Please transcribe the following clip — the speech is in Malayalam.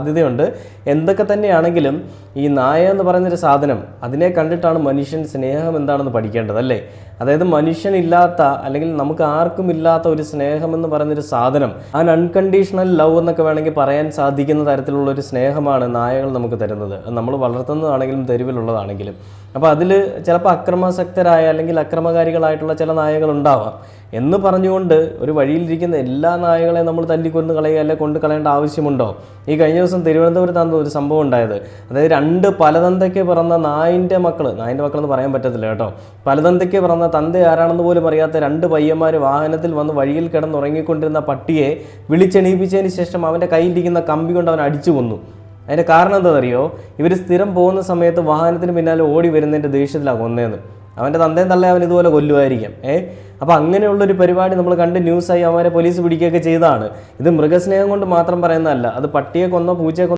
സാധ്യതയുണ്ട്. എന്തൊക്കെ തന്നെയാണെങ്കിലും ഈ നായ എന്ന് പറയുന്നൊരു സാധനം, അതിനെ കണ്ടിട്ടാണ് മനുഷ്യൻ സ്നേഹം എന്താണെന്ന് പഠിക്കേണ്ടത്, അല്ലേ? അതായത് മനുഷ്യനില്ലാത്ത അല്ലെങ്കിൽ നമുക്ക് ആർക്കും ഇല്ലാത്ത ഒരു സ്നേഹം എന്ന് പറയുന്നൊരു സാധനം, ആ അൺകണ്ടീഷണൽ ലവ് എന്നൊക്കെ വേണമെങ്കിൽ പറയാൻ സാധിക്കുന്ന തരത്തിലുള്ള ഒരു സ്നേഹമാണ് നായകൾ നമുക്ക് തരുന്നത്. നമ്മൾ വളർത്തുന്നതാണെങ്കിലും തെരുവിലുള്ളതാണെങ്കിലും. അപ്പോൾ അതിൽ ചിലപ്പോൾ അക്രമാസക്തരായ അല്ലെങ്കിൽ അക്രമകാരികളായിട്ടുള്ള ചില നായകൾ ഉണ്ടാവാം എന്ന് പറഞ്ഞുകൊണ്ട് ഒരു വഴിയിലിരിക്കുന്ന എല്ലാ നായകളെയും നമ്മൾ തല്ലിക്കൊന്ന് കളയുക അല്ലെ കൊണ്ട് കളയേണ്ട ആവശ്യമുണ്ടോ? ഈ കഴിഞ്ഞ ദിവസം തിരുവനന്തപുരത്താണ് ഒരു സംഭവം ഉണ്ടായത്. അതായത് 2 പലതന്തയ്ക്ക് പിറന്ന നായിൻ്റെ മക്കളെന്ന് പറയാൻ പറ്റത്തില്ല കേട്ടോ, പലതന്തയ്ക്ക് പിറന്ന തന്ത ആരാണെന്ന് പോലും അറിയാത്ത 2 പയ്യന്മാർ വാഹനത്തിൽ വന്ന് വഴിയിൽ കിടന്നുറങ്ങിക്കൊണ്ടിരുന്ന പട്ടിയെ വിളിച്ചെണീപ്പിച്ചതിന് ശേഷം അവൻ്റെ കയ്യിലിരിക്കുന്ന കമ്പി കൊണ്ട് അവൻ അടിച്ചു കൊന്നു. അതിൻ്റെ കാരണം എന്താണെന്നറിയോ? ഇവർ സ്ഥിരം പോകുന്ന സമയത്ത് വാഹനത്തിന് പിന്നാലെ ഓടി വരുന്നതിൻ്റെ ദേഷ്യത്തിലാണ് കൊന്നതെന്ന്. അവൻ്റെ തന്തയും തള്ളെ അവൻ ഇതുപോലെ കൊല്ലുമായിരിക്കാം. അപ്പോൾ അങ്ങനെയുള്ളൊരു പരിപാടി നമ്മൾ കണ്ട് ന്യൂസായി അവരെ പോലീസ് പിടിക്കുകയൊക്കെ ചെയ്തതാണ്. ഇത് മൃഗസ്നേഹം കൊണ്ട് മാത്രം പറയുന്നതല്ല, അത് പട്ടിയെ കൊന്നോ പൂച്ചയെ